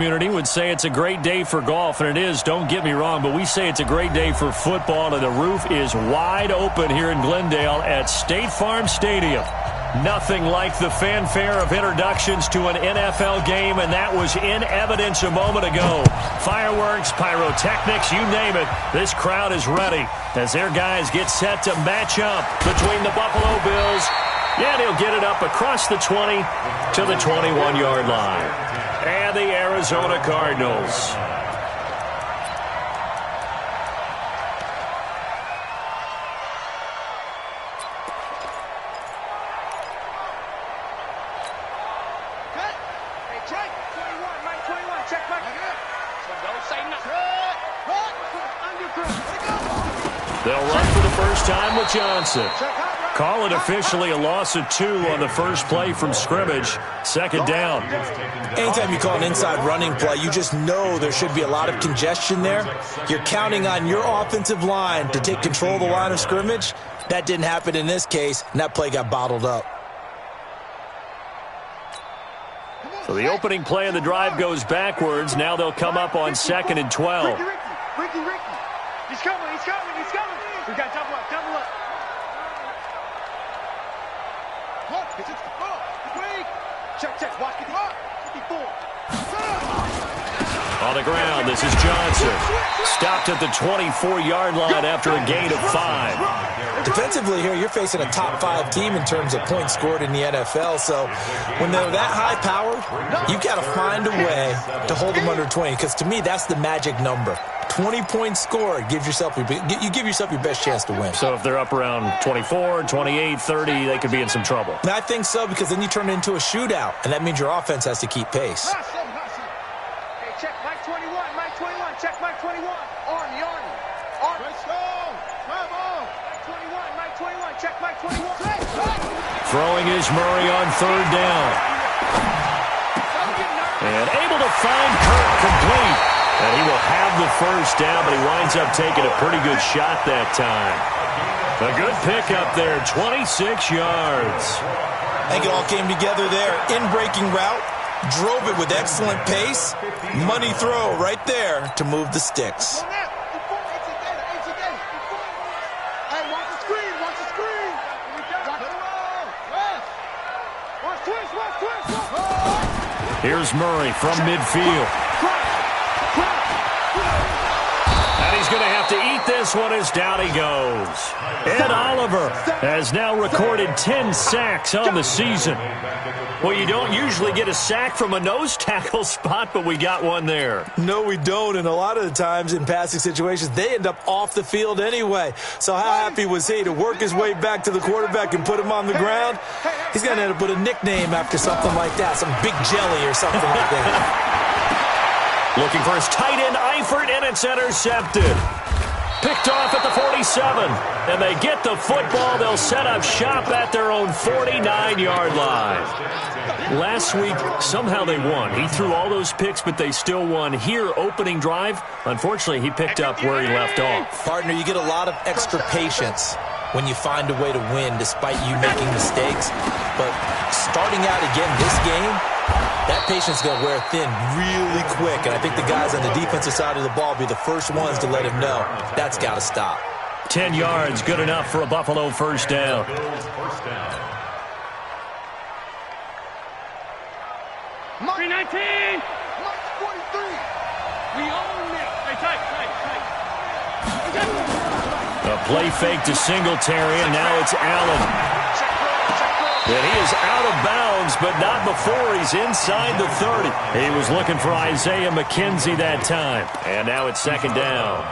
Community would say it's a great day for golf, and it is, don't get me wrong, but we say it's a great day for football, and the roof is wide open here in Glendale at State Farm Stadium. Nothing like the fanfare of introductions to an NFL game, and that was in evidence a moment ago. Fireworks, pyrotechnics, you name it, this crowd is ready as their guys get set to match up between the Buffalo Bills, and he'll get it up across the 20 to the 21-yard line. And the Arizona Cardinals. They'll run for the first time with Johnson. Call it officially a loss of 2 on the first play from scrimmage. Second down. Anytime you call an inside running play, you just know there should be a lot of congestion there. You're counting on your offensive line to take control of the line of scrimmage. That didn't happen in this case, and that play got bottled up. So the opening play of the drive goes backwards. Now they'll come up on 2nd and 12. Ricky. He's coming. We got double up. Check. Watch the clock. 54. On the ground, this is Johnson. Stopped at the 24-yard line after a gain of 5. Defensively here, you're facing a top 5 team in terms of points scored in the NFL. So when they're that high-powered, you've got to find a way to hold them under 20. Because to me, that's the magic number. 20 points scored gives yourself your best chance to win. So if they're up around 24, 28, 30, they could be in some trouble. And I think so, because then you turn it into a shootout, and that means your offense has to keep pace. Hey, check Mike 21. Check Mike 21. Army. Let's go. Come on. Mike 21. Check Mike 21. Throwing is Murray on 3rd down. And able to find Kirk complete. And he will have the first down, but he winds up taking a pretty good shot that time. A good pickup there, 26 yards. I think it all came together there. In-breaking route, drove it with excellent pace. Money throw right there to move the sticks. Here's Murray from midfield. And he's going to have to eat this one as down he goes. Ed Oliver has now recorded 10 sacks on the season. Well, you don't usually get a sack from a nose tackle spot, but we got one there. No, we don't, and a lot of the times in passing situations, they end up off the field anyway. So how happy was he to work his way back to the quarterback and put him on the ground? He's going to end up with a nickname after something like that, some Big Jelly or something like that. Looking for his tight end, Eifert, and it's intercepted. Picked off at the 47. And they get the football. They'll set up shop at their own 49-yard line. Last week, somehow they won. He threw all those picks, but they still won. Here, opening drive, unfortunately, he picked up where he left off. Partner, you get a lot of extra patience when you find a way to win despite you making mistakes. But starting out again this game, that patience is going to wear thin really quick, and I think the guys on the defensive side of the ball will be the first ones to let him know that's got to stop. 10 yards, good enough for a Buffalo first down. Mark 19. Mark 43. We own it. Hey, tight. A play fake to Singletary, and now it's Allen. And he is out of bounds, but not before he's inside the 30. He was looking for Isaiah McKenzie that time. And now it's 2nd down.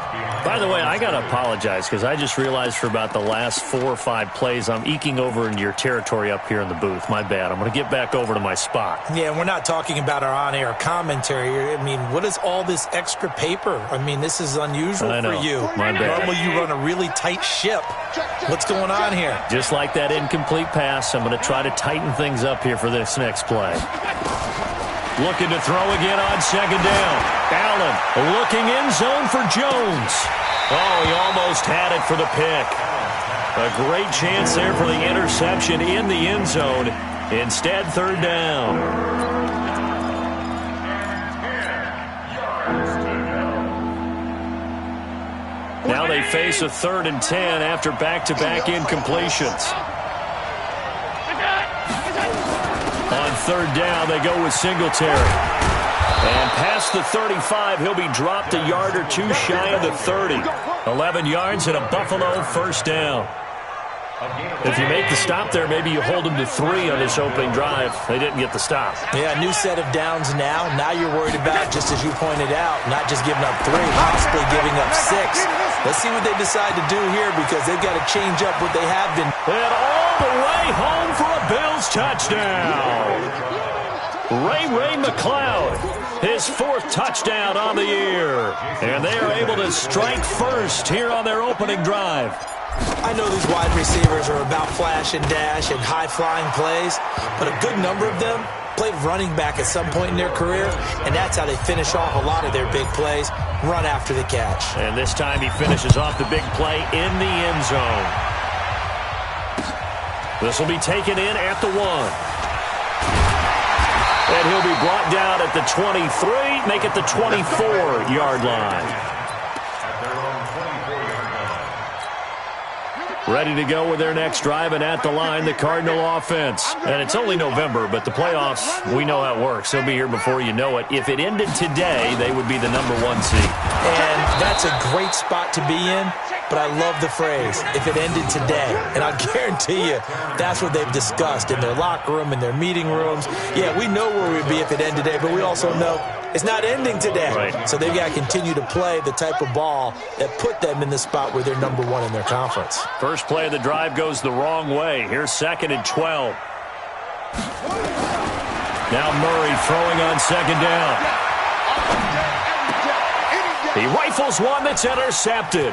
By the way, I got to apologize because I just realized for about the last 4 or 5 plays, I'm eking over into your territory up here in the booth. My bad. I'm going to get back over to my spot. Yeah, we're not talking about our on-air commentary. I mean, what is all this extra paper? I mean, this is unusual for you. My bad. Normally you run a really tight ship. What's going on here? Just like that incomplete pass, I'm going to try to tighten things up here for this next play. Looking to throw again on 2nd down. Allen looking in zone for Jones. Oh, he almost had it for the pick. A great chance there for the interception in the end zone. Instead, 3rd down. they face a 3rd and 10 after back-to-back incompletions. On 3rd down, they go with Singletary. And past the 35, he'll be dropped a yard or two shy of the 30. 11 yards and a Buffalo first down. If you make the stop there, maybe you hold them to 3 on this opening drive. They didn't get the stop. Yeah, new set of downs now. Now you're worried about, just as you pointed out, not just giving up 3, possibly giving up 6. Let's see what they decide to do here, because they've got to change up what they have been. And all the way home for a Bills touchdown. Ray McLeod, his 4th touchdown on the year. And they are able to strike first here on their opening drive. I know these wide receivers are about flash and dash and high-flying plays, but a good number of them played running back at some point in their career, and that's how they finish off a lot of their big plays, run after the catch. And this time he finishes off the big play in the end zone. This will be taken in at the 1. And he'll be brought down at the 23, make it the 24-yard line. Ready to go with their next drive, and at the line, the Cardinal offense. And it's only November, but the playoffs, we know how it works. They'll be here before you know it. If it ended today, they would be the number 1 seed. And that's a great spot to be in, but I love the phrase, if it ended today. And I guarantee you, that's what they've discussed in their locker room, in their meeting rooms. Yeah, we know where we'd be if it ended today, but we also know it's not ending today. Right. So they've got to continue to play the type of ball that put them in the spot where they're number 1 in their conference. First play of the drive goes the wrong way. Here's 2nd and 12. Now Murray throwing on 2nd down. He rifles one that's intercepted.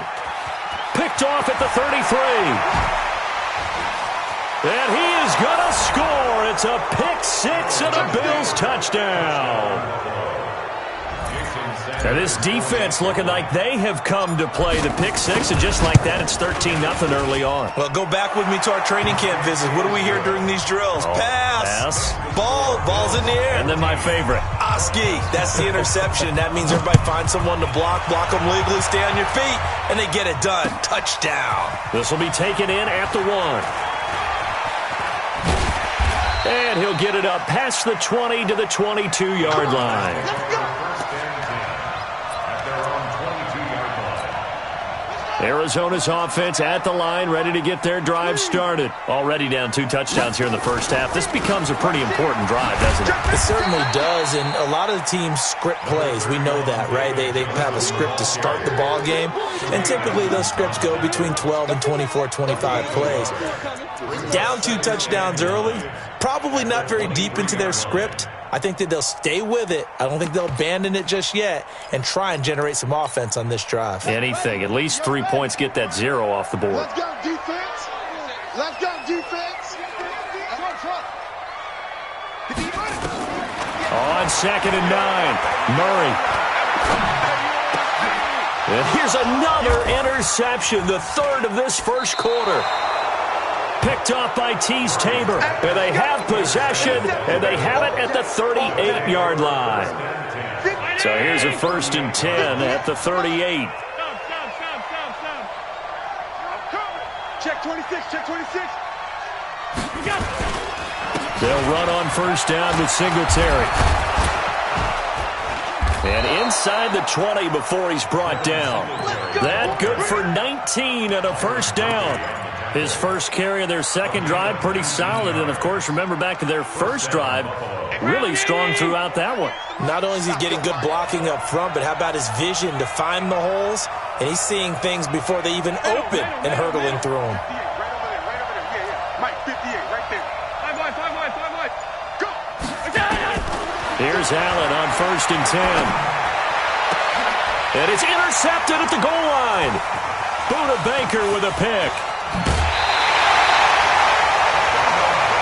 Picked off at the 33. And he is going to score. It's a pick 6 and a Bills touchdown. And this defense looking like they have come to play the pick 6, and just like that, it's 13-0 early on. Well, go back with me to our training camp visit. What do we hear during these drills? Pass. Ball's in the air. And then my favorite. Oski, that's the interception. That means everybody finds someone to block them legally, stay on your feet, and they get it done. Touchdown. This will be taken in at the 1. And he'll get it up past the 20 to the 22-yard line. Arizona's offense at the line, ready to get their drive started. Already down 2 touchdowns here in the first half. This becomes a pretty important drive, doesn't it? It certainly does, and a lot of the teams script plays. We know that, right? They have a script to start the ball game, and typically those scripts go between 12 and 24, 25 plays. Down 2 touchdowns early, probably not very deep into their script. I think that they'll stay with it. I don't think they'll abandon it just yet and try and generate some offense on this drive. Anything. At least 3 points, get that 0 off the board. Let's go, defense. Let's go, defense. On 2nd and 9, Murray. And here's another interception, the 3rd of this first quarter. Picked off by Tease Tabor. And they have possession, and they have it at the 38-yard line. So here's a 1st and 10 at the 38. Check 26, check 26. They'll run on 1st down with Singletary. And inside the 20 before he's brought down. That good for 19 and a 1st down. His first carry of their second drive, pretty solid. And, of course, remember back to their first drive, really strong throughout that one. Not only is he getting good blocking up front, but how about his vision to find the holes? And he's seeing things before they even open and hurdling through them. Mike, 58, right there. 5 wide. Go. Here's Allen on 1st and 10. And it's intercepted at the goal line. Buda Baker with a pick.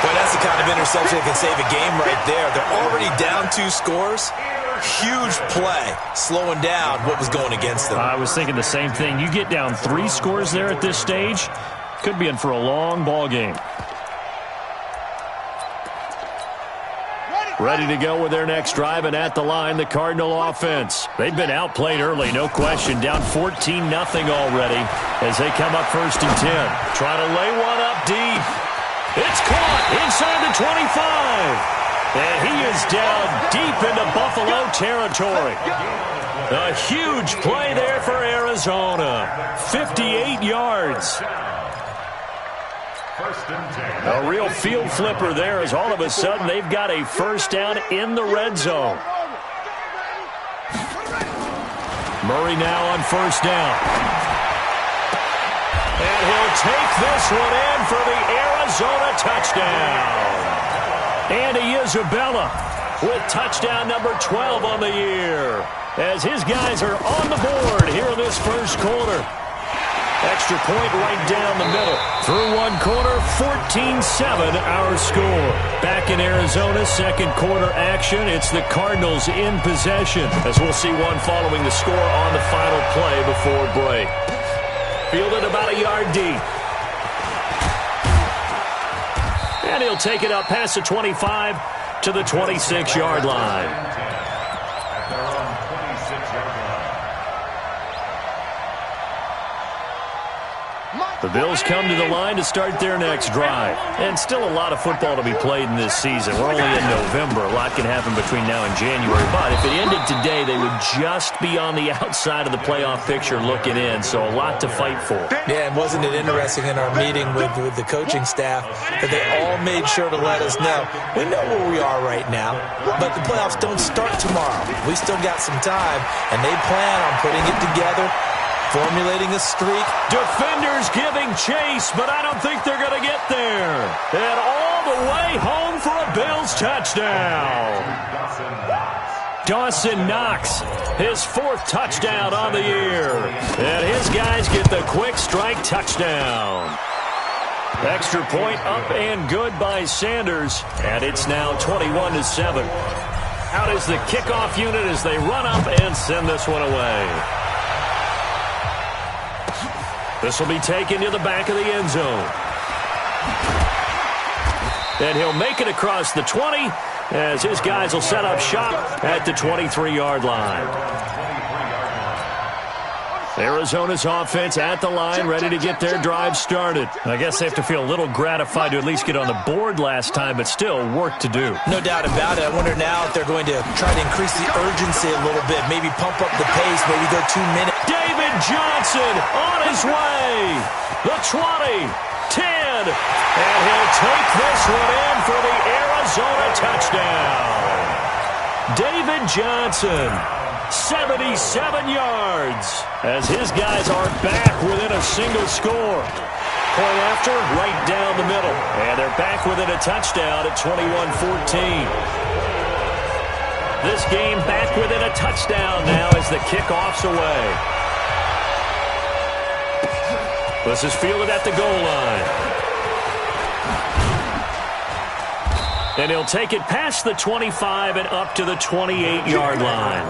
Boy, that's the kind of interception that can save a game right there. They're already down 2 scores. Huge play, slowing down what was going against them. I was thinking the same thing. You get down 3 scores there at this stage, could be in for a long ball game. Ready. Ready to go with their next drive, and at the line, the Cardinal offense. They've been outplayed early, no question. Down 14-0 already as they come up 1st and 10. Trying to lay one up deep. It's caught inside the 25. And he is down deep into Buffalo territory. A huge play there for Arizona. 58 yards. A real field flipper there as all of a sudden they've got a first down in the red zone. Murray now on 1st down. And he'll take this one in for the Arizona touchdown. Andy Isabella with touchdown number 12 on the year as his guys are on the board here in this first quarter. Extra point right down the middle. Through one quarter, 14-7 our score. Back in Arizona, second quarter action. It's the Cardinals in possession as we'll see one following the score on the final play before break. Fielded about a yard deep. And he'll take it up past the 25 to the 26-yard line. The Bills come to the line to start their next drive. And still a lot of football to be played in this season. We're only in November. A lot can happen between now and January. But if it ended today, they would just be on the outside of the playoff picture looking in. So a lot to fight for. Yeah, and wasn't it interesting in our meeting with the coaching staff that they all made sure to let us know. We know where we are right now, but the playoffs don't start tomorrow. We still got some time, and they plan on putting it together, formulating a streak. Defenders giving chase, but I don't think they're going to get there. And all the way home for a Bills touchdown. Dawson Knox, his 4th touchdown on the year. And his guys get the quick strike touchdown. Extra point up and good by Sanders. And it's now 21-7. Out is the kickoff unit as they run up and send this one away. This will be taken to the back of the end zone. And he'll make it across the 20 as his guys will set up shop at the 23-yard line. Arizona's offense at the line, ready to get their drive started. I guess they have to feel a little gratified to at least get on the board last time, but still work to do. No doubt about it. I wonder now if they're going to try to increase the urgency a little bit, maybe pump up the pace, maybe go 2 minutes. David Johnson on his way. The 20, 10, and he'll take this one in for the Arizona touchdown. David Johnson. 77 yards as his guys are back within a single score. Point after, right down the middle. And they're back within a touchdown at 21-14. This game back within a touchdown now as the kickoff's away. This is fielded at the goal line. And he'll take it past the 25 and up to the 28-yard line.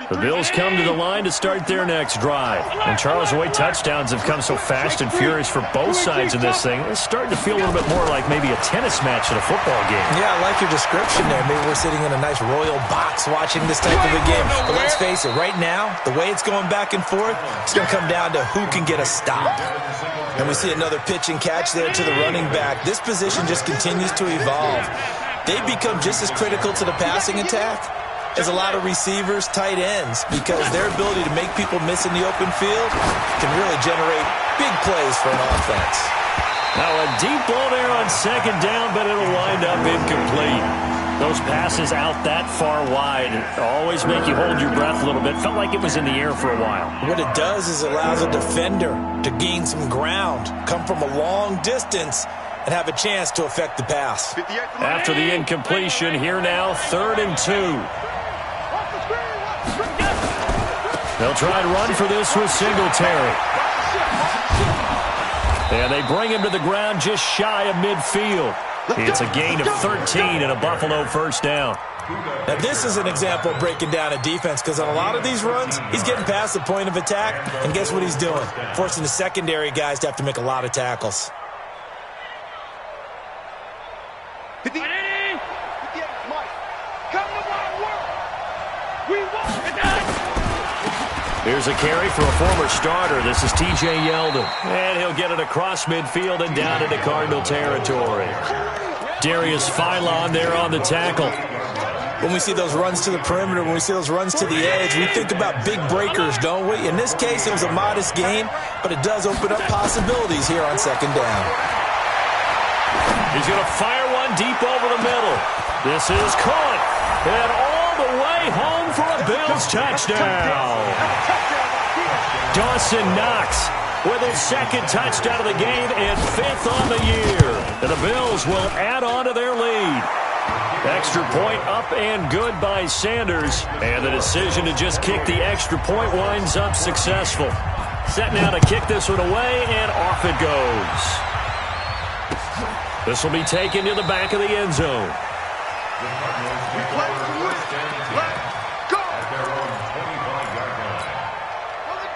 The Bills come to the line to start their next drive. And Charles, the way touchdowns have come so fast and furious for both sides of this thing, it's starting to feel a little bit more like maybe a tennis match at a football game. Yeah, I like your description there. Maybe we're sitting in a nice royal box watching this type of a game. But let's face it, right now, the way it's going back and forth, it's going to come down to who can get a stop. And we see another pitch and catch there to the running back. This position just continues to evolve. They become just as critical to the passing attack as a lot of receivers, tight ends, because their ability to make people miss in the open field can really generate big plays for an offense. Now a deep ball there on second down, but it'll wind up incomplete. Those passes out that far wide always make you hold your breath a little bit. Felt like it was in the air for a while. What it does is it allows a defender to gain some ground, come from a long distance, and have a chance to affect the pass. After the incompletion, here now, 3rd and 2. They'll try and run for this with Singletary. And they bring him to the ground just shy of midfield. It's a gain of 13 and a Buffalo first down. Now, this is an example of breaking down a defense because on a lot of these runs, he's getting past the point of attack, and guess what he's doing? Forcing the secondary guys to have to make a lot of tackles. Here's a carry for a former starter. This is T.J. Yeldon. And he'll get it across midfield and down into Cardinal territory. Darius Philon there on the tackle. When we see those runs to the perimeter, when we see those runs to the edge, we think about big breakers, don't we? In this case, it was a modest gain, but it does open up possibilities here on second down. He's going to fire one deep over the middle. This is caught. And all the way home for a Bills touchdown. Dawson Knox with his second touchdown of the game and 5th on the year. And the Bills will add on to their lead. Extra point up and good by Sanders. And the decision to just kick the extra point winds up successful. Set now to kick this one away, and off it goes. This will be taken to the back of the end zone.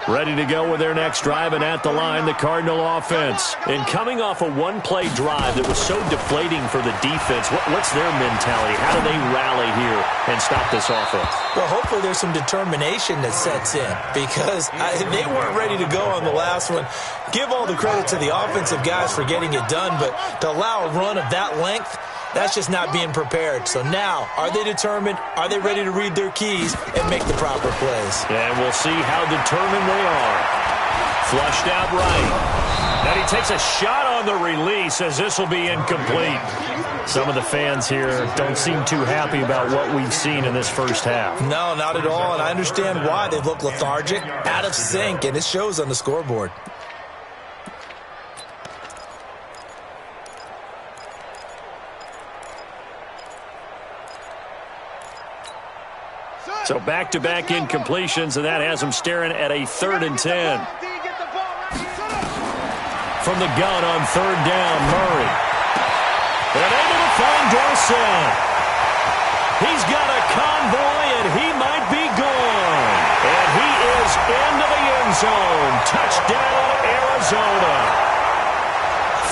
Ready to go with their next drive, and at the line, the Cardinal offense. And coming off a one-play drive that was so deflating for the defense, what's their mentality? How do they rally here and stop this offense? Well, hopefully there's some determination that sets in because they weren't ready to go on the last one. Give all the credit to the offensive guys for getting it done, but to allow a run of that length, that's just not being prepared. So now, are they determined? Are they ready to read their keys and make the proper plays? And we'll see how determined they are. Flushed out right. And he takes a shot on the release as this will be incomplete. Some of the fans here don't seem too happy about what we've seen in this first half. No, not at all, and I understand why. They look lethargic, out of sync, and it shows on the scoreboard. So back-to-back incompletions, and that has them staring at a 3rd and 10. From the gun on 3rd down, Murray. And able to find Dorsett. He's got a convoy, and he might be gone. And he is into the end zone. Touchdown, Arizona.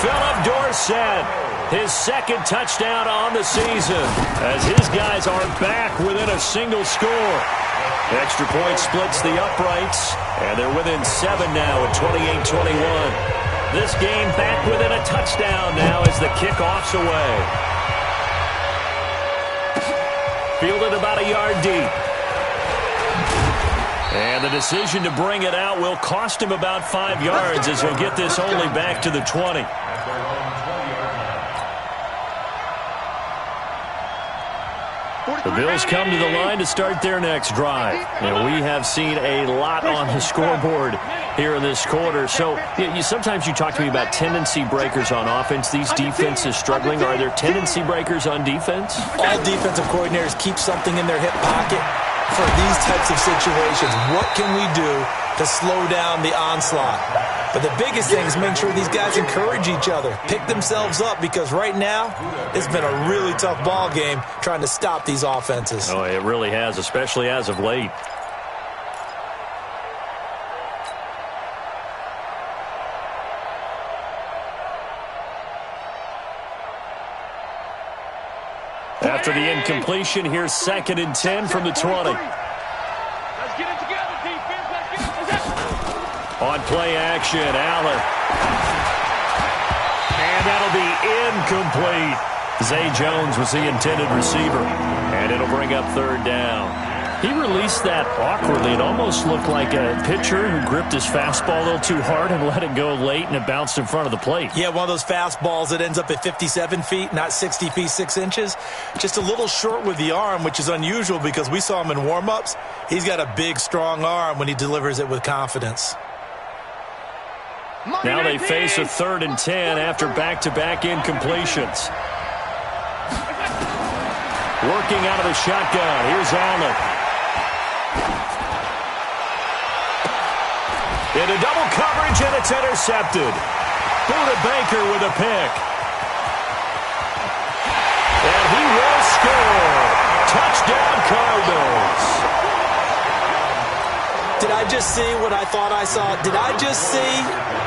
Philip Dorsett. His second touchdown on the season as his guys are back within a single score. The extra point splits the uprights, and they're within 7 now at 28-21. This game back within a touchdown now as the kickoff's away. Fielded about a yard deep. And the decision to bring it out will cost him about 5 yards as he'll get this only back to the 20. The Bills come to the line to start their next drive. And we have seen a lot on the scoreboard here in this quarter. So sometimes you talk to me about tendency breakers on offense. These defenses struggling. Are there tendency breakers on defense? All defensive coordinators keep something in their hip pocket for these types of situations. What can we do to slow down the onslaught? But the biggest thing is make sure these guys encourage each other, pick themselves up, because right now it's been a really tough ball game trying to stop these offenses. Oh, it really has, especially as of late. After the incompletion, here's 2nd and 10 from the 20. On play action, Allen. And that'll be incomplete. Zay Jones was the intended receiver. And it'll bring up 3rd down. He released that awkwardly. It almost looked like a pitcher who gripped his fastball a little too hard and let it go late, and it bounced in front of the plate. Yeah, one of those fastballs that ends up at 57 feet, not 60 feet, 6 inches. Just a little short with the arm, which is unusual because we saw him in warm-ups. He's got a big, strong arm when he delivers it with confidence. Now they face a 3rd and 10 after back-to-back incompletions. Working out of the shotgun. Here's Allen. Into double coverage, and it's intercepted. Buda Baker with a pick. score. Touchdown, Cardinals. Did I just see what I thought I saw? Did I just see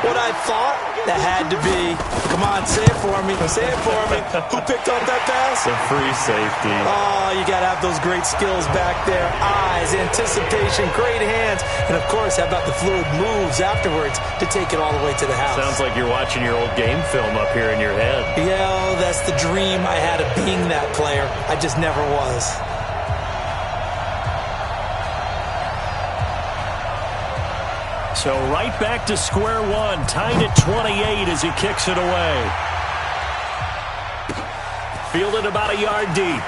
what I thought? That had to be. Come on, say it for me. Say it for me. Who picked up that pass? The free safety. Oh, you got to have those great skills back there. Eyes, anticipation, great hands. And, of course, how about the fluid moves afterwards to take it all the way to the house? Sounds like you're watching your old game film up here in your head. Yeah, that's the dream I had of being that player. I just never was. So right back to square one, tied at 28 as he kicks it away. Fielded about a yard deep.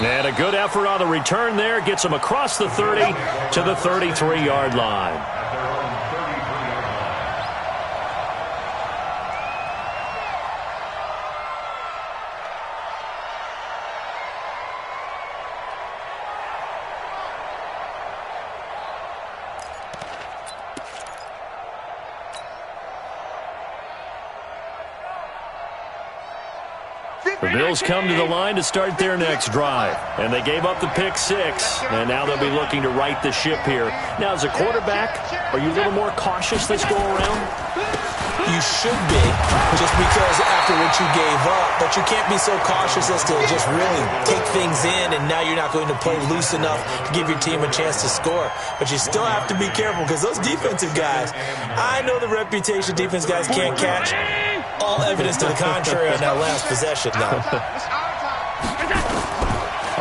And a good effort on the return there. Gets him across the 30 to the 33-yard line. The Bills come to the line to start their next drive. And they gave up the pick six. And now they'll be looking to right the ship here. Now, as a quarterback, are you a little more cautious this go around? You should be, just because after what you gave up. But you can't be so cautious as to just really take things in, and now you're not going to play loose enough to give your team a chance to score. But you still have to be careful, because those defensive guys, I know the reputation defense guys can't catch. All evidence to the contrary on that last possession, though.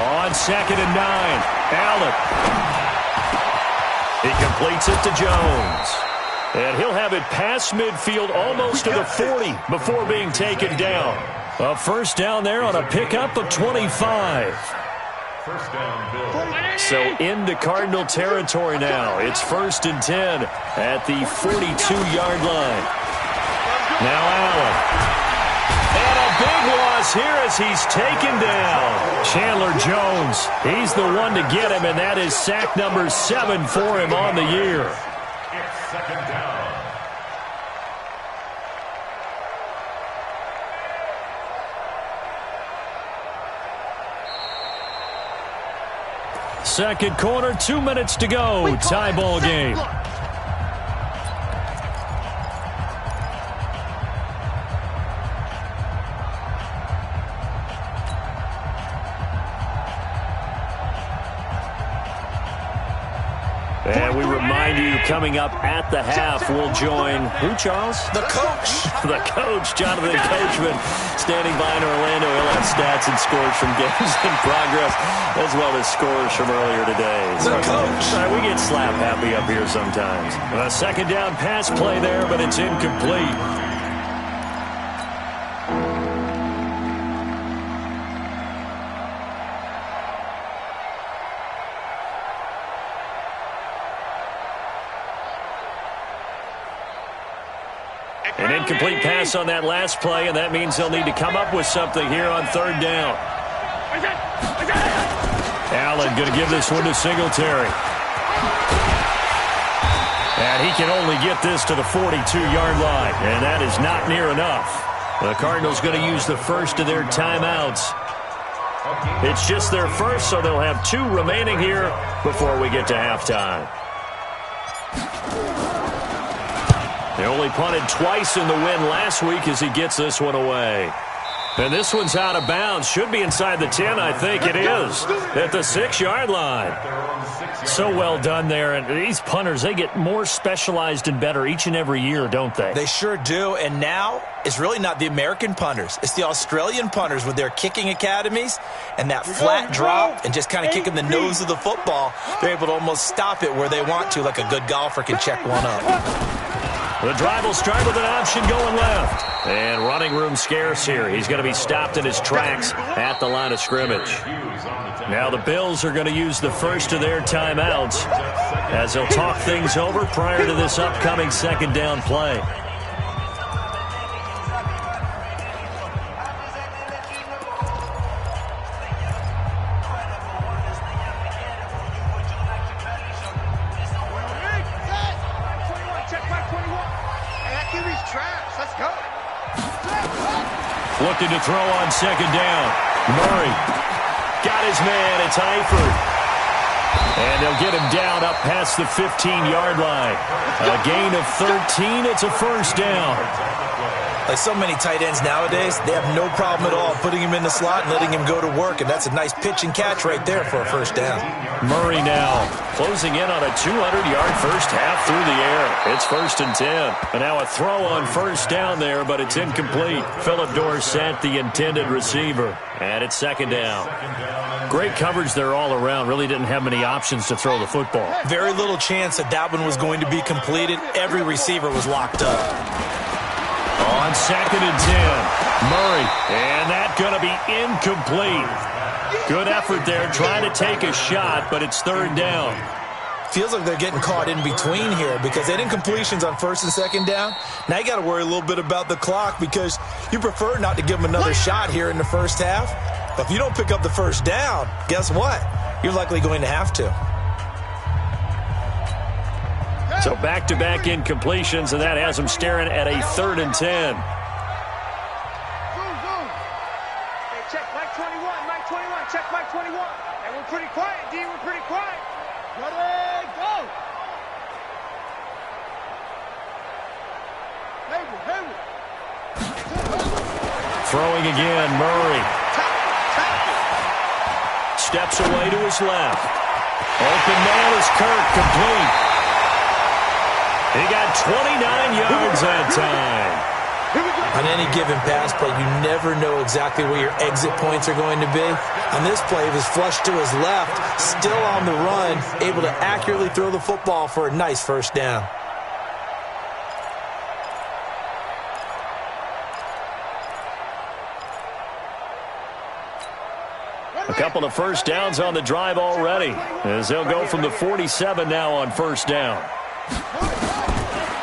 On 2nd and 9, Allen. He completes it to Jones. And he'll have it past midfield almost to the 40 before being taken down. A first down there on a pickup of 25. So into Cardinal territory now. It's 1st and 10 at the 42-yard line. Now Allen. And a big loss here as he's taken down. Chandler Jones, he's the one to get him, and that is sack number 7 for him on the year. It's 2nd down. Second quarter, 2 minutes to go. Tie ball game. And we remind you, coming up at the half, we'll join, who, Charles? The coach. The coach, Jonathan Coachman, standing by in Orlando. He'll have stats and scores from games in progress, as well as scores from earlier today. The coach. We get slap happy up here sometimes. A second down pass play there, but it's incomplete. An incomplete pass on that last play, and that means they'll need to come up with something here on 3rd down. Allen going to give this one to Singletary. And he can only get this to the 42-yard line, and that is not near enough. The Cardinals going to use the first of their timeouts. It's just their first, so they'll have 2 remaining here before we get to halftime. They only punted twice in the win last week as he gets this one away. And this one's out of bounds. Should be inside the 10, I think it is. At the 6-yard line. So well done there. And these punters, they get more specialized and better each and every year, don't they? They sure do. And now it's really not the American punters. It's the Australian punters with their kicking academies and that flat drop and just kind of kicking the nose of the football. They're able to almost stop it where they want to, like a good golfer can check one up. The drive will start with an option going left. And running room scarce here. He's going to be stopped in his tracks at the line of scrimmage. Now the Bills are going to use the first of their timeouts as they'll talk things over prior to this upcoming 2nd down play. Looking to throw on second down. Murray got his man. It's Eifert. And they'll get him down up past the 15-yard line. A gain of 13. It's a first down. Like so many tight ends nowadays, they have no problem at all putting him in the slot and letting him go to work, and that's a nice pitch and catch right there for a first down. Murray now closing in on a 200-yard first half through the air. It's 1st and 10. And now a throw on first down there, but it's incomplete. Philip Dorsett, the intended receiver. And it's 2nd down. Great coverage there all around. Really didn't have many options to throw the football. Very little chance that one was going to be completed. Every receiver was locked up. On 2nd and 10, Murray, and that going to be incomplete. Good effort there, trying to take a shot, but it's 3rd down. Feels like they're getting caught in between here because they didn't incompletions on 1st and 2nd down. Now you got to worry a little bit about the clock because you prefer not to give them another shot here in the first half. But if you don't pick up the first down, guess what? You're likely going to have to. So back-to-back incompletions, and that has them staring at a 3rd and 10. Hey, check Mike 21, Mike 21, check Mike 21. And we're pretty quiet, D, we're pretty quiet. Ready, go! Hayward. Throwing again, Murray. Steps away to his left. Open man is Kirk, complete. He got 29 yards that time. On any given pass play, you never know exactly where your exit points are going to be. On this play, he was flushed to his left, still on the run, able to accurately throw the football for a nice first down. A couple of first downs on the drive already, as they'll go from the 47 now on first down.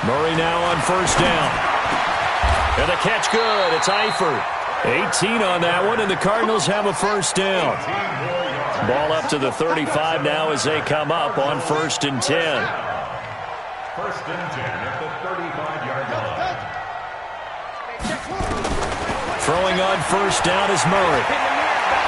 Murray now on first down. And the catch good. It's Eifert. 18 on that one, and the Cardinals have a first down. Ball up to the 35 now as they come up on 1st and 10. 1st and 10 at the 35-yard line. Throwing on first down is Murray.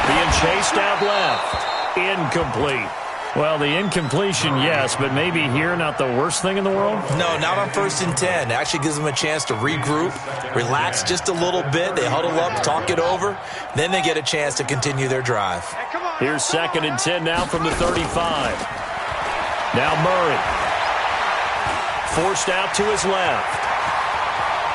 Being chased out left. Incomplete. Well, the incompletion, yes, but maybe here not the worst thing in the world? No, not on 1st and 10. It actually gives them a chance to regroup, relax just a little bit. They huddle up, talk it over. Then they get a chance to continue their drive. Here's 2nd and 10 now from the 35. Now Murray. Forced out to his left.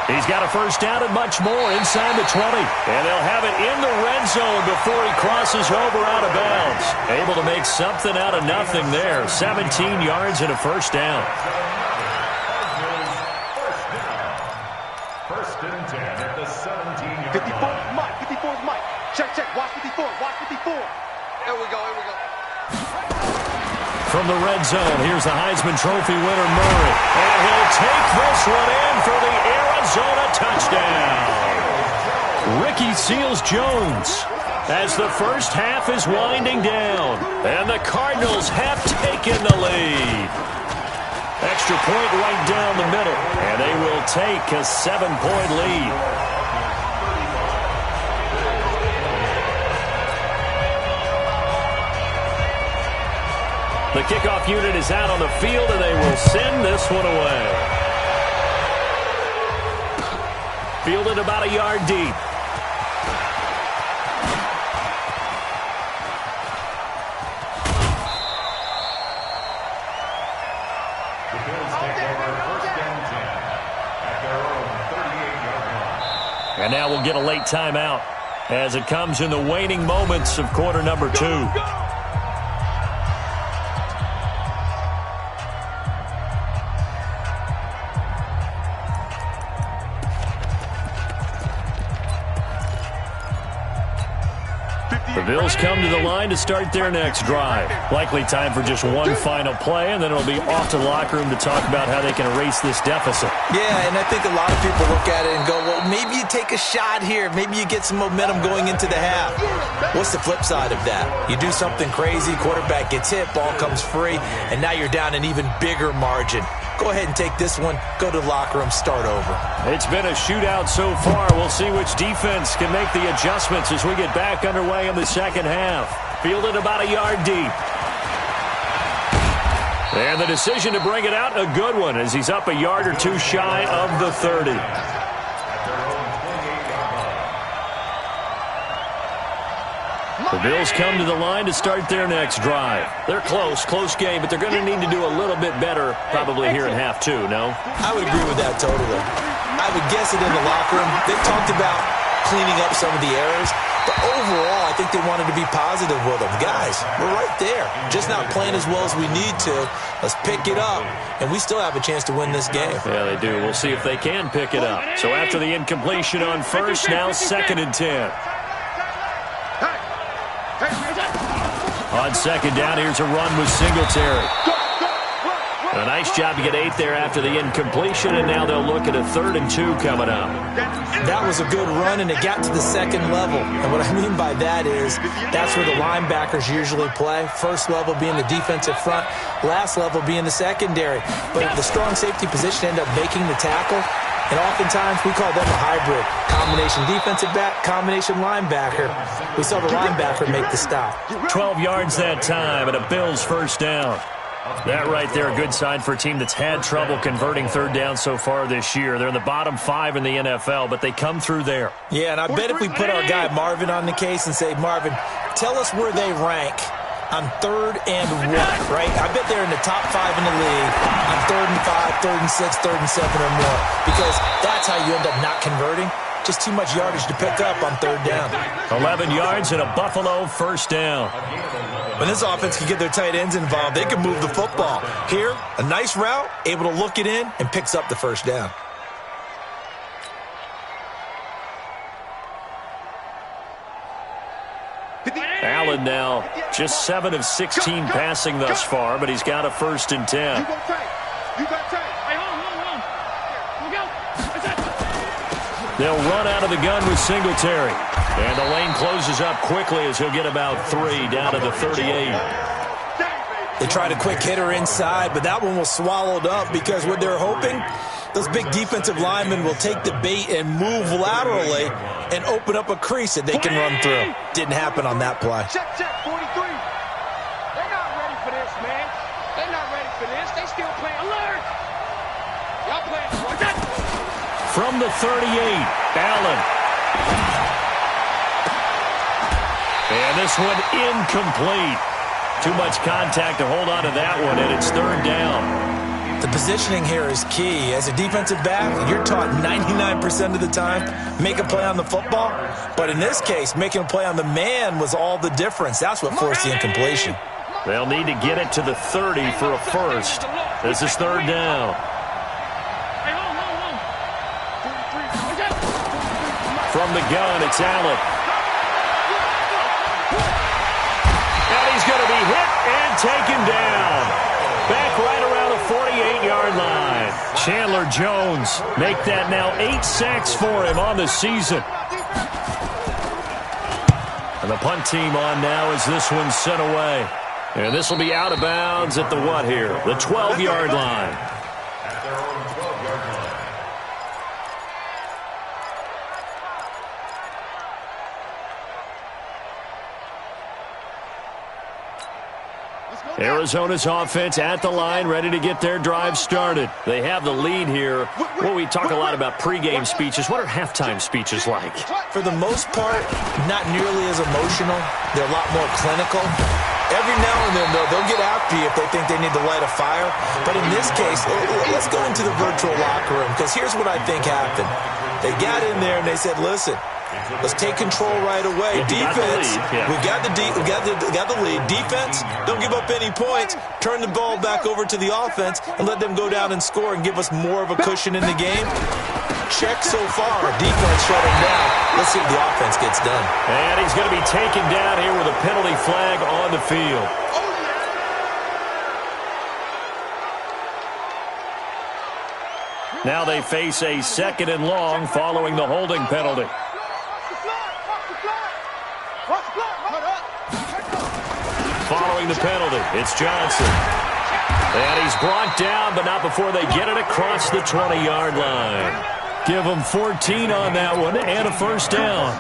He's got a first down and much more inside the 20. And they'll have it in the red zone before he crosses over out of bounds. Able to make something out of nothing there. 17 yards and a first down. 1st and 10 at the 17-yard 54 is Mike, 54 is Mike. Check, watch 54, watch 54. Here we go. From the red zone, here's the Heisman Trophy winner, Murray. And he'll take this one in for the Arizona touchdown. Ricky Seals-Jones as the first half is winding down. And the Cardinals have taken the lead. Extra point right down the middle. And they will take a 7-point lead. The kickoff unit is out on the field, and they will send this one away. Fielded about a yard deep. The Bills take over 1st and 10 at their own 38-yard line. And now we'll get a late timeout as it comes in the waning moments of quarter number 2. Bills come to the line to start their next drive. Likely time for just one final play, and then it'll be off to the locker room to talk about how they can erase this deficit. Yeah, and I think a lot of people look at it and go, well, maybe you take a shot here. Maybe you get some momentum going into the half. What's the flip side of that? You do something crazy, quarterback gets hit, ball comes free, and now you're down an even bigger margin. Go ahead and take this one, go to the locker room, start over. It's been a shootout so far. We'll see which defense can make the adjustments as we get back underway in the second half. Fielded about a yard deep. And the decision to bring it out, a good one, as he's up a yard or two shy of the 30. The Bills come to the line to start their next drive. They're close game, but they're going to need to do a little bit better probably here in half two, no? I would agree with that totally. I would guess it in the locker room. They talked about cleaning up some of the errors, but overall, I think they wanted to be positive with them. Guys, we're right there. Just not playing as well as we need to. Let's pick it up, and we still have a chance to win this game. Yeah, they do. We'll see if they can pick it up. So after the incompletion on first, now 2nd and 10. On second down, here's a run with Singletary. A nice job to get 8 there after the incompletion, and now they'll look at a 3rd and 2 coming up. That was a good run, and it got to the second level. And what I mean by that is that's where the linebackers usually play. First level being the defensive front, last level being the secondary. But the strong safety position ended up making the tackle. And oftentimes, we call them a hybrid. Combination defensive back, combination linebacker. We saw the linebacker make the stop. 12 yards that time, and a Bills first down. That right there, a good sign for a team that's had trouble converting third down so far this year. They're in the bottom 5 in the NFL, but they come through there. Yeah, and I bet if we put our guy Marvin on the case and say, Marvin, tell us where they rank on 3rd and 1, right? I bet they're in the top 5 in the league on 3rd and 5, 3rd and 6, 3rd and 7 or more, because that's how you end up not converting. Just too much yardage to pick up on 3rd down. 11 yards and a Buffalo first down. When this offense can get their tight ends involved, they can move the football. Here, a nice route, able to look it in, and picks up the first down. Allen now just 7 of 16 passing thus far, but he's got a 1st and 10. They'll run out of the gun with Singletary. And the lane closes up quickly as he'll get about 3 down to the 38. They tried a quick hitter inside, but that one was swallowed up because what they're hoping, those big defensive linemen will take the bait and move laterally and open up a crease that they can run through. Didn't happen on that play. Check, 43. They're not ready for this, man. They're not ready for this. They still playing alert. Y'all playing for that. From the 38, Allen. And this one incomplete. Too much contact to hold on to that one, and it's 3rd down. The positioning here is key. As a defensive back, you're taught 99% of the time, make a play on the football. But in this case, making a play on the man was all the difference. That's what forced the incompletion. They'll need to get it to the 30 for a first. This is 3rd down. From the gun, it's Allen. And he's going to be hit and taken down. Back right around the 48-yard line. Chandler Jones make that now 8 sacks for him on the season. And the punt team on now as this one's sent away. And this will be out of bounds at the what here? The 12-yard line. Arizona's offense at the line, ready to get their drive started. They have the lead here. Well, we talk a lot about pregame speeches. What are halftime speeches like? For the most part, not nearly as emotional. They're a lot more clinical. Every now and then, though, they'll get after you if they think they need to light a fire. But in this case, let's go into the virtual locker room, because here's what I think happened. They got in there and they said, listen, let's take control right away. Defense, we got the lead. Defense, don't give up any points. Turn the ball back over to the offense and let them go down and score and give us more of a cushion in the game. check so far. Defense shut him down. Let's see if the offense gets done. And he's going to be taken down here with a penalty flag on the field. Now they face a 2nd and long following the holding penalty. Following the penalty, it's Johnson. And he's brought down, but not before they get it across the 20-yard line. Give them 14 on that one and a first down.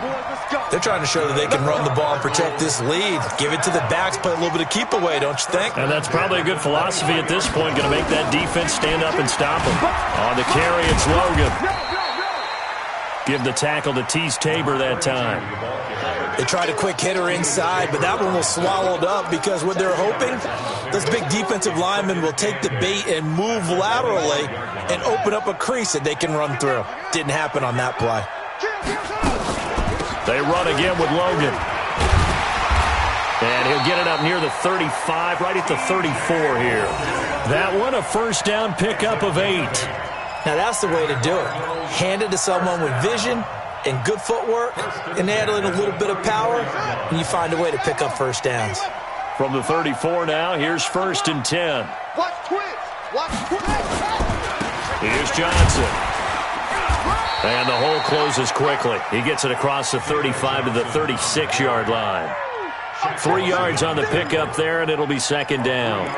They're trying to show that they can run the ball and protect this lead. Give it to the backs, play a little bit of keep away, don't you think? And that's probably a good philosophy at this point. Going to make that defense stand up and stop them. On the carry, it's Logan. Give the tackle to Tease Tabor that time. They tried a quick hitter inside, but that one was swallowed up because what they're hoping, this big defensive lineman will take the bait and move laterally and open up a crease that they can run through. Didn't happen on that play. They run again with Logan. And he'll get it up near the 35, right at the 34 here. That one, a first down pickup of 8. Now that's the way to do it. Hand it to someone with vision and good footwork, and add in a little bit of power, and you find a way to pick up first downs. From the 34 now, here's 1st and 10. Watch twitch. Watch twitch. Here's Johnson. And the hole closes quickly. He gets it across the 35 to the 36-yard line. 3 yards on the pickup there, and it'll be 2nd down.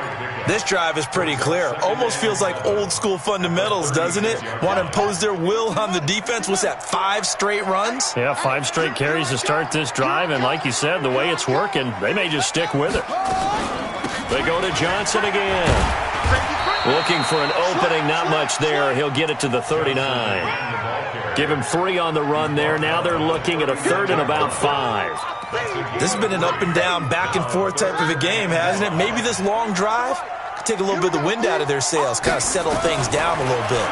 This drive is pretty clear. Almost feels like old-school fundamentals, doesn't it? Want to impose their will on the defense. What's that, 5 straight runs? Yeah, 5 straight carries to start this drive, and like you said, the way it's working, they may just stick with it. They go to Johnson again. Looking for an opening, not much there. He'll get it to the 39. Give him 3 on the run there. Now they're looking at a 3rd and about 5. This has been an up-and-down, back-and-forth type of a game, hasn't it? Maybe this long drive could take a little bit of the wind out of their sails, kind of settle things down a little bit.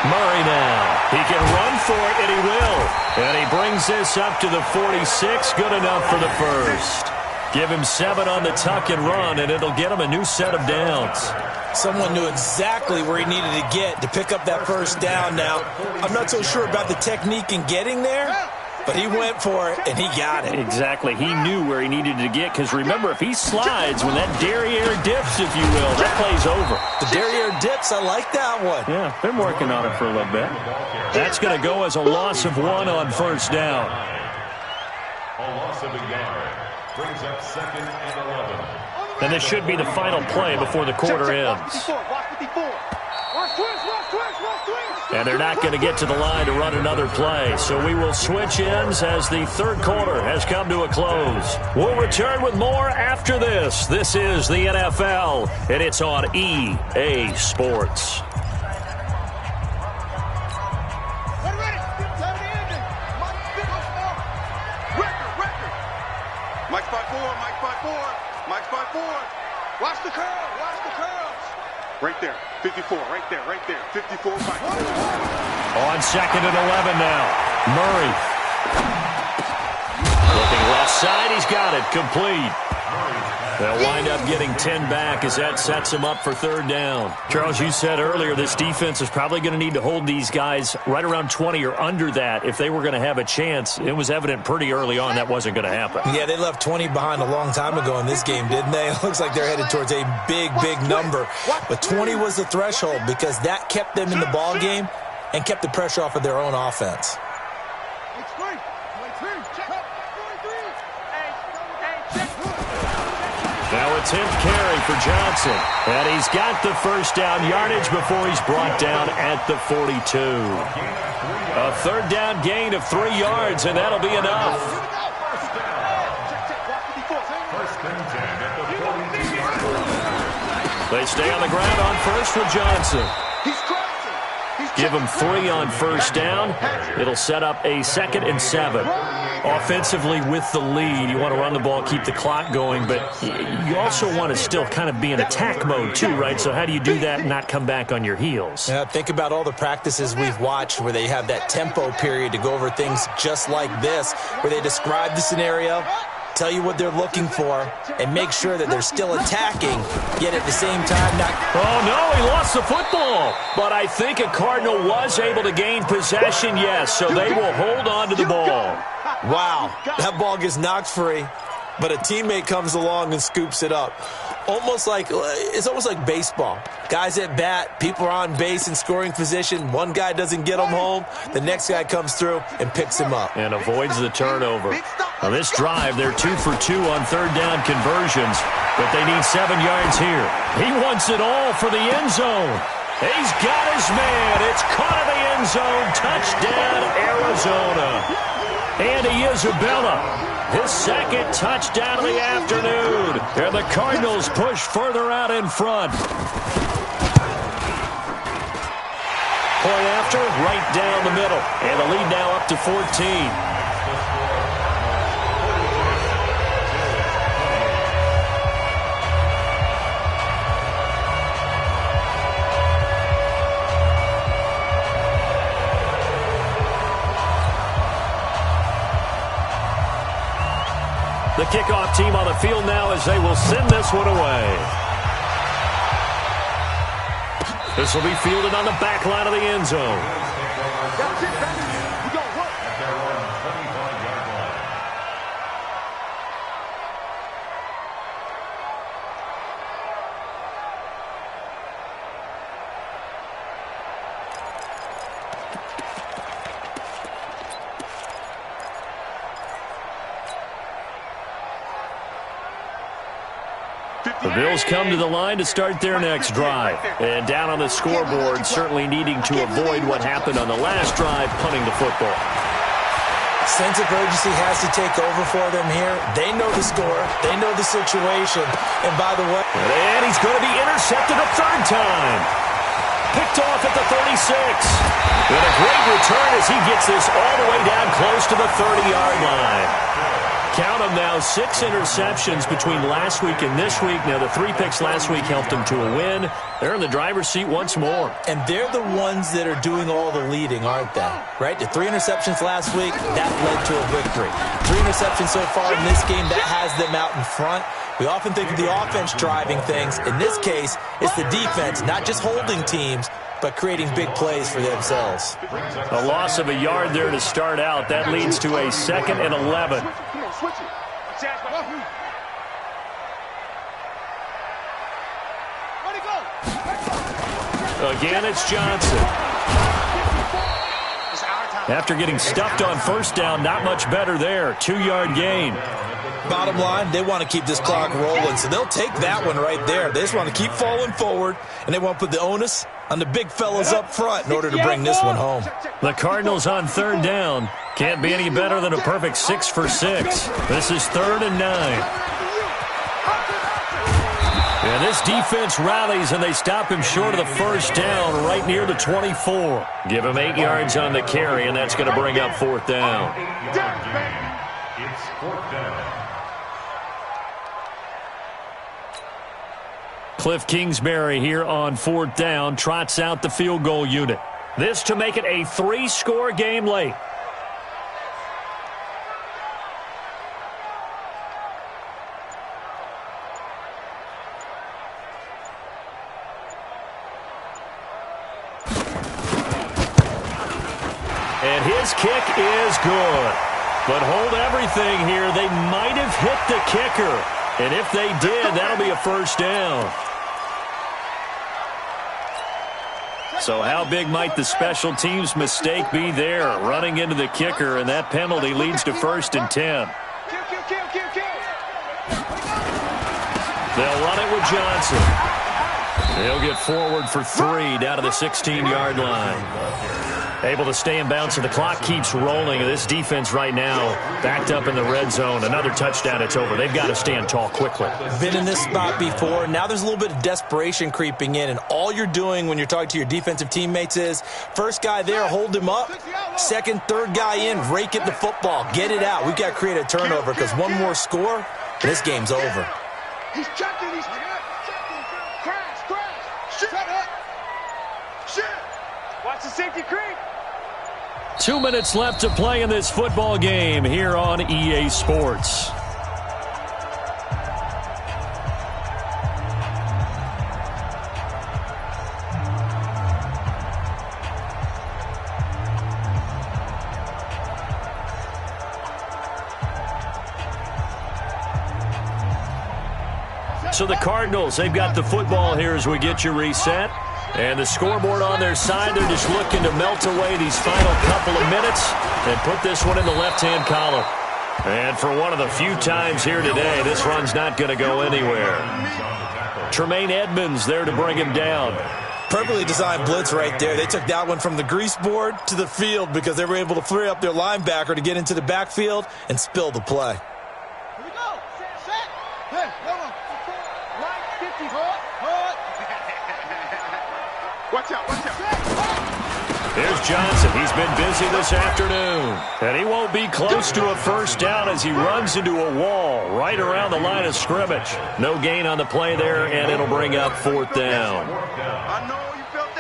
Murray now. He can run for it, and he will. And he brings this up to the 46. Good enough for the first. Give him 7 on the tuck and run, and it'll get him a new set of downs. Someone knew exactly where he needed to get to pick up that first down now. I'm not so sure about the technique in getting there, but he went for it, and he got it. Exactly. He knew where he needed to get, because remember, if he slides, when that derriere dips, if you will, that play's over. The derriere dips, I like that one. Yeah, been working on it for a little bit. That's going to go as a loss of 1 on first down. A loss of a yard. Brings up 2nd and 11. And this should be the final play before the quarter ends. And they're not going to get to the line to run another play. So we will switch ends as the 3rd quarter has come to a close. We'll return with more after this. This is the NFL, and it's on EA Sports. Mike 5-4, Mike 5-4, Mike 5-4. Watch the curl, watch the curls. Right there, 54, right there, 54, Mike. On 2nd and 11 now. Murray. Looking left side, he's got it, complete. They'll wind up getting 10 back as that sets him up for 3rd down. Charles, you said earlier this defense is probably going to need to hold these guys right around 20 or under that if they were going to have a chance. It was evident pretty early on that wasn't going to happen. Yeah, they left 20 behind a long time ago in this game, didn't they? It looks like they're headed towards a big, big number. But 20 was the threshold because that kept them in the ball game and kept the pressure off of their own offense. Now a 10th carry for Johnson. And he's got the first down yardage before he's brought down at the 42. A 3rd down gain of 3 yards, and that'll be enough. They stay on the ground on first with Johnson. Give him 3 on first down. It'll set up a 2nd and 7. Offensively with the lead, you want to run the ball, keep the clock going, but you also want to still kind of be in attack mode too, right? So how do you do that and not come back on your heels? Yeah, think about all the practices we've watched where they have that tempo period to go over things just like this, where they describe the scenario, tell you what they're looking for and make sure that they're still attacking, yet at the same time not... Oh, no, he lost the football. But I think a Cardinal was able to gain possession, yes, so they will hold on to the ball. Wow, that ball gets knocked free, but a teammate comes along and scoops it up. It's almost like baseball. Guys at bat, people are on base in scoring position. One guy doesn't get him home. The next guy comes through and picks him up. And avoids the turnover. On this drive, they're 2 for 2 on third down conversions, but they need 7 yards here. He wants it all for the end zone. He's got his man. It's caught in the end zone. Touchdown, Arizona. Andy Isabella. His second touchdown of the afternoon. And the Cardinals push further out in front. Point after, right down the middle. And the lead now up to 14. The kickoff team on the field now as they will send this one away. This will be fielded on the back line of the end zone. That's it, baby. We got work. At their own 25-yard line. The Bills come to the line to start their next drive. And down on the scoreboard, certainly needing to avoid what happened on the last drive, punting the football. Sense of urgency has to take over for them here. They know the score. They know the situation. And by the way... And he's going to be intercepted a third time. Picked off at the 36. And a great return as he gets this all the way down close to the 30-yard line. Count them now, 6 interceptions between last week and this week. Now, the 3 picks last week helped them to a win. They're in the driver's seat once more. And they're the ones that are doing all the leading, aren't they? Right? The 3 interceptions last week, that led to a victory. 3 interceptions so far in this game, that has them out in front. We often think of the offense driving things. In this case, it's the defense, not just holding teams, but creating big plays for themselves. A loss of a yard there to start out. That leads to a 2nd and 11. Come on, switch it. Ready, go. Again, it's Johnson. After getting stuffed on first down, not much better there. 2-yard gain. Bottom line, they want to keep this clock rolling, so they'll take that one right there. They just want to keep falling forward, and they want to put the onus on the big fellas up front in order to bring this one home. The Cardinals on third down. Can't be any better than a perfect 6 for 6. This is 3rd and 9. And this defense rallies, and they stop him short of the first down right near the 24. Give him 8 yards on the carry, and that's going to bring up 4th down. It's 4th down. Cliff Kingsbury here on 4th down trots out the field goal unit. This to make it a 3-score game late. And his kick is good. But hold everything here. They might have hit the kicker. And if they did, that'll be a first down. So how big might the special teams mistake be there? Running into the kicker, and that penalty leads to 1st and 10. They'll run it with Johnson. They'll get forward for 3 down to the 16-yard line. Able to stay in bounds, and the clock keeps rolling. This defense right now backed up in the red zone. Another touchdown, it's over. They've got to stand tall quickly. Been in this spot before. Now there's a little bit of desperation creeping in, and all you're doing when you're talking to your defensive teammates is first guy there, hold him up. Second, third guy in, rake it the football. Get it out. We've got to create a turnover because one more score, and this game's over. He's checking. He's checking. Crash. Shut up. Shit. Watch the safety creep. 2 minutes left to play in this football game here on EA Sports. So the Cardinals, they've got the football here as we get you reset. And the scoreboard on their side, they're just looking to melt away these final couple of minutes and put this one in the left-hand column. And for one of the few times here today, this run's not going to go anywhere. Tremaine Edmonds there to bring him down. Perfectly designed blitz right there. They took that one from the grease board to the field because they were able to free up their linebacker to get into the backfield and spill the play. Here we go. Set. Hey, hold on. Line 50. Watch out, watch out. There's Johnson. He's been busy this afternoon. And he won't be close to a first down as he runs into a wall right around the line of scrimmage. No gain on the play there, and it'll bring up fourth down.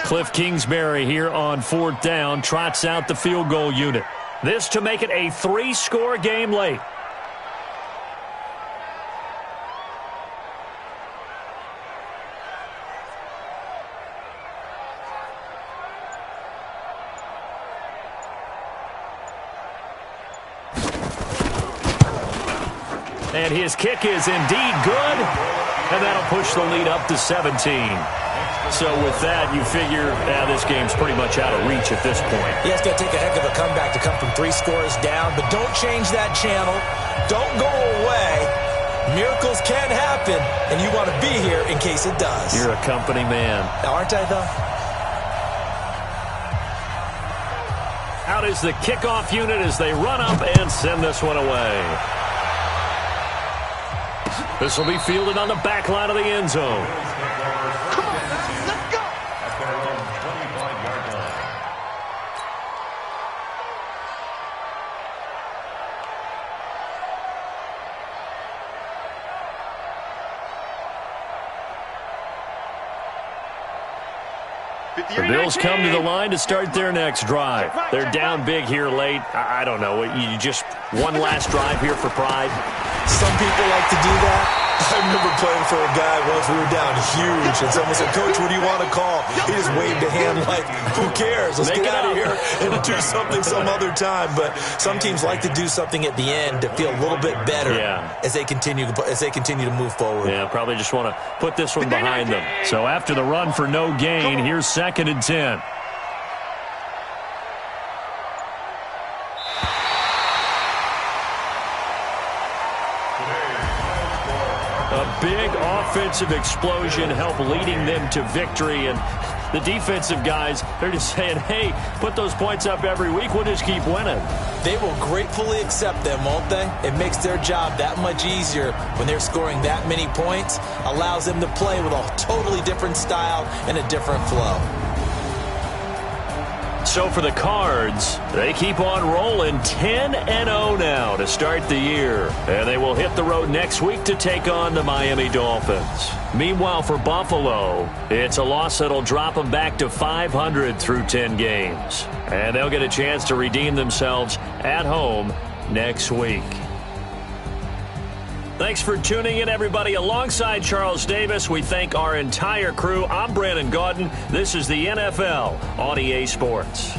Cliff Kingsbury here on fourth down trots out the field goal unit. This to make it a 3-score game late. And his kick is indeed good, and that'll push the lead up to 17. So with that, you figure this game's pretty much out of reach at this point. Yeah, it's going to take a heck of a comeback to come from 3 scores down, but don't change that channel. Don't go away. Miracles can happen, and you want to be here in case it does. You're a company man. Aren't I, though? Out is the kickoff unit as they run up and send this one away. This will be fielded on the back line of the end zone. Come on, let's go. The Bills come to the line to start their next drive. They're down big here late. I don't know. You just one last drive here for pride. Some people like to do that. I remember playing for a guy once. We were down huge, and someone said, "Coach, what do you want to call?" He just waved a hand like, "Who cares? Let's get out of here and do something some other time." But some teams like to do something at the end to feel a little bit better as they continue to move forward. Yeah, probably just want to put this one behind them. So after the run for no gain, here's 2nd and 10. Big offensive explosion help leading them to victory, and the defensive guys, they're just saying, hey, put those points up every week, we'll just keep winning. They will gratefully accept them, won't they? It makes their job that much easier when they're scoring that many points, allows them to play with a totally different style and a different flow. So for the Cards, they keep on rolling 10-0 now to start the year. And they will hit the road next week to take on the Miami Dolphins. Meanwhile, for Buffalo, it's a loss that'll drop them back to 500 through 10 games. And they'll get a chance to redeem themselves at home next week. Thanks for tuning in, everybody. Alongside Charles Davis, we thank our entire crew. I'm Brandon Gaudin. This is the NFL on EA Sports.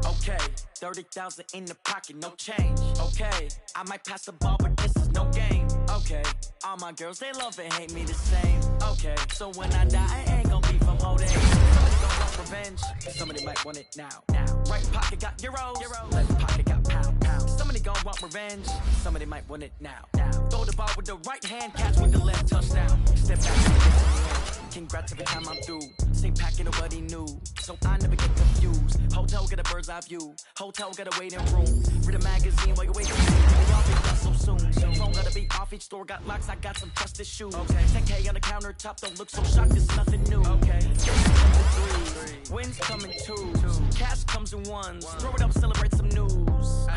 Okay, 30,000 in the pocket, no change. Okay, I might pass the ball, but this is no game. Okay, all my girls, they love and hate me the same. Okay, so when I die, I ain't gonna be from holding. Somebody gonna want revenge, somebody might want it now. Right pocket got euros, left pocket got pound. Somebody gonna want revenge, somebody might want it now. Throw the ball with the right hand, catch with the left touchdown. Step back, congrats every time I'm through. Stay packing nobody new, so I never get confused. Hotel get a bird's eye view, hotel get a waiting room. Read a magazine while you wait. They all be done so soon. Phone gotta be off, each store got locks. I got some trusted shoes. 10K on the countertop, don't look so shocked. It's nothing new. Wins come in twos, cash comes in ones. Throw it up, celebrate some news.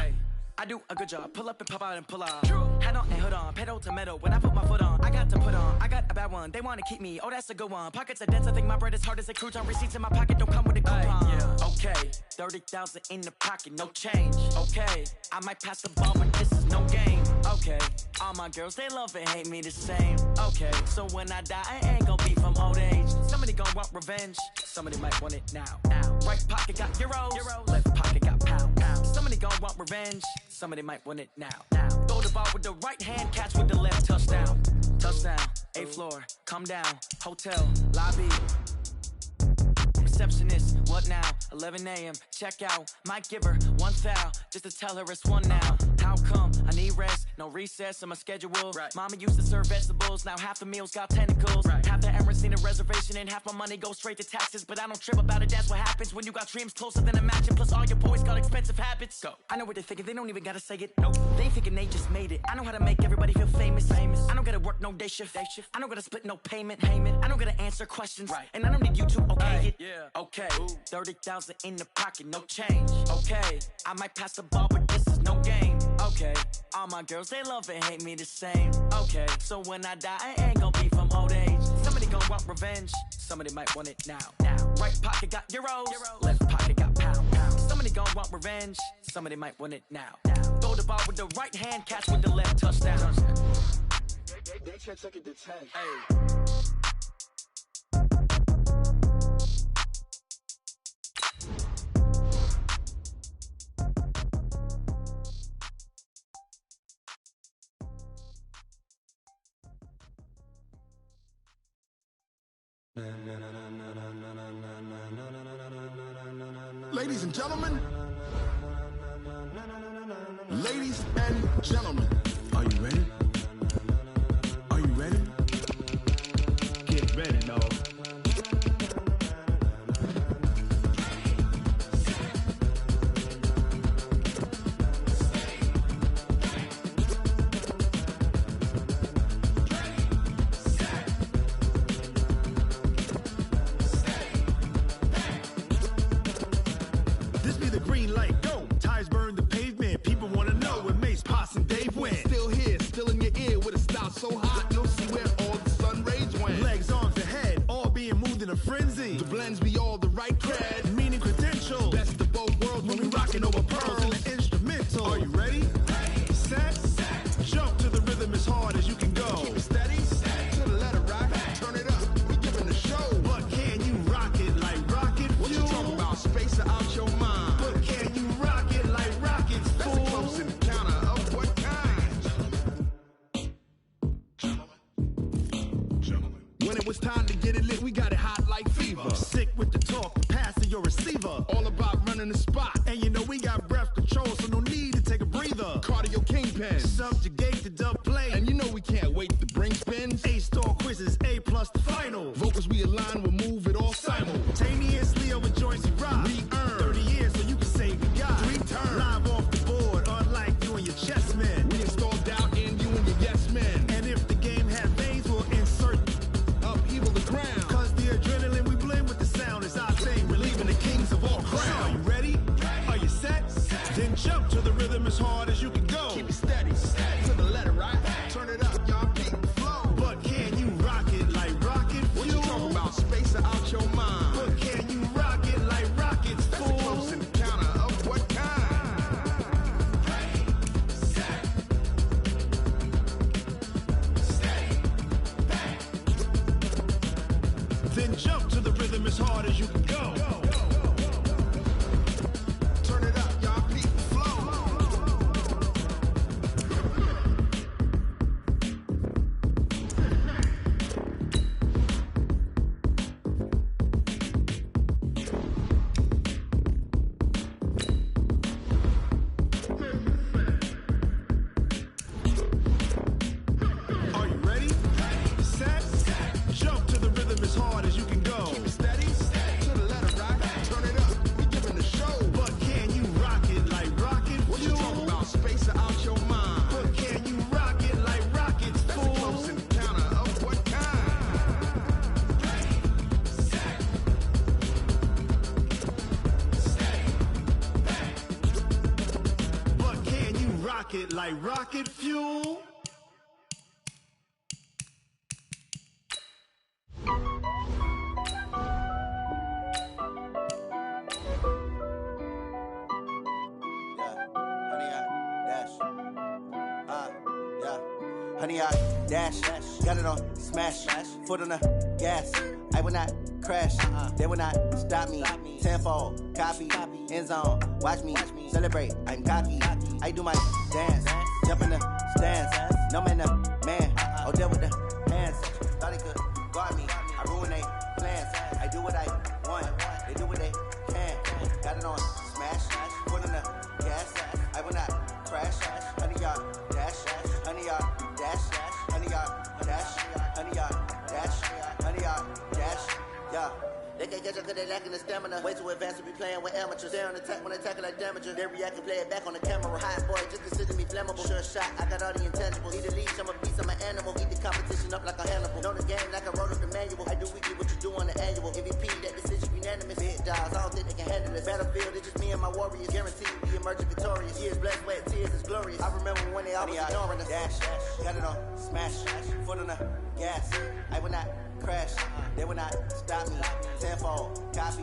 I do a good job, pull up and pop out and pull out. Head on and hood on, pedal to metal. When I put my foot on, I got lot to put on. I got a bad one, they wanna keep me. Oh, that's a good one. Pockets are dense, I think my bread is hard as a crouton. Receipts in my pocket don't come with a coupon. Yeah. Okay, 30,000 in the pocket, no change. Okay, I might pass the ball, but this is no game. Okay, all my girls, they love and hate me the same. Okay, so when I die, I ain't gonna be from old age. Somebody gon' want revenge, somebody might want it now. Right pocket got euros, left pocket got pounds. Somebody gon' want revenge, somebody might want it now. Throw the ball with the right hand, catch with the left, touchdown. Touchdown, 8th floor, come down, hotel, lobby. Receptionist, what now? 11 a.m., check out. Might give her one foul, just to tell her it's one now. How come? I need rest, no recess in my schedule. Right. Mama used to serve vegetables, now half the meals got tentacles. Right. Half the Emirates need a reservation and half my money goes straight to taxes. But I don't trip about it, that's what happens when you got dreams closer than a match. And plus all your boys got expensive habits. Go. I know what they're thinking, they don't even gotta say it. Nope. They ain't thinking they just made it. I know how to make everybody feel famous. I don't gotta work no day shift. I don't gotta split no payment. I don't gotta answer questions. Right. And I don't need you to okay it. Yeah. Okay. 30,000 in the pocket, no change. Okay, I might pass the ball, but this is no game. Okay, all my girls, they love and hate me the same. Okay, so when I die, I ain't gonna be from old age. Somebody gon' want revenge, somebody might want it now. Right pocket got euros, left pocket got pounds. Somebody gon' want revenge, somebody might want it now. Throw the ball with the right hand, catch with the left, touchdown. They can't take it to 10. Hey. Ladies and gentlemen, ladies and gentlemen, are you ready? Are you ready? Get ready, no. So hot, you'll see where all the sun rays went. Legs, arms, ahead, all being moved in a frenzy. The blends be all the right cred, meaning credentials. Best of both worlds when we rocking over pearls in the instrumental. Are you ready? Ready. Set. Jump to the rhythm as hard as you can go. Keep it steady. To the letter right. Turn it up. We giving the show. But can you rock it like rocket fuel? What you talking about? Space out your mind. But can you rock it like rockets? That's a close encounter of what kind? When it was time to get it lit, we got it hot like fever. Sick with the talk, pass to your receiver. All about running the spot. And you know we got breath control, so no need to take a breather. Cardio kingpin, subjugate the dub play. And you know we can't wait to bring spins. A-star quizzes, A+ the final. Vocals we align, we'll move it all simultaneously over joints we rock. We earn 30 years so you can say we got 3 turns. Live off the board, unlike you and your chess men. We install doubt in you and your yes men. And if the game had veins, we'll insert upheaval the crown. Cause the adrenaline we blend with the sound is our thing. Relieving the kings of all crowns. Are you ready? Are you set? Then jump to the rhythm as hard as you can go. Keep it steady. To the letter right. Turn it up, y'all keep the flow. But can you rock it like rocket fuel? What you talking about? Space out your mind. But can you rock it like rockets, fool? That's a close encounter of what kind? Ready, set, steady, back. Then jump to the rhythm as hard as you can go. Turn it up, y'all keep the flow. Are you ready? Set. Jump to the rhythm as hard as you can go. Keep it steady. To the letter right. Turn it up. We giving the show. But can you rock it like rocket fuel? What you talking about? Space out your mind. But can you rock it like rockets, fool? That's a close encounter of what kind? Ready, set, steady, back. But can you rock it like rocket fuel? 100-yard dash. Got it on smash. Foot on the gas. I will not crash. They will not stop me. Tenfold, copy, end zone. Watch me celebrate. I'm cocky. I do my dance. Jump in the stands. No man, man. Oh, there with the hands. Thought he could guard me. I ruin they plans. I do what I want. They do what they can. Got it on smash. Foot on the gas. I will not crash. 100-yard dash. 100-yard dash. 100-yard dash. 100-yard dash. 100-yard dash. Yeah. They can't catch up cause they lacking the stamina. Way too advanced to be playing with amateurs. They on attack when they tackle like damager. They react and play it back on the camera. Hot boy, just consider me flammable. Sure shot, I got all the intangibles. Need a leash, I'm a beast, I'm an animal. Eat the competition up like a Hannibal. Know the game like I wrote up the manual. I do weekly what you do on the annual. MVP, that decision unanimous. Big dogs, I don't think they can handle this. Battlefield, it's just me and my warriors. Guaranteed we emerging victorious. Years blessed, sweat, tears is glorious. I remember when they always ignoring us. Dash, got it on smash. Foot on the gas. I will not crash. They will not stop me. Tenfold, copy,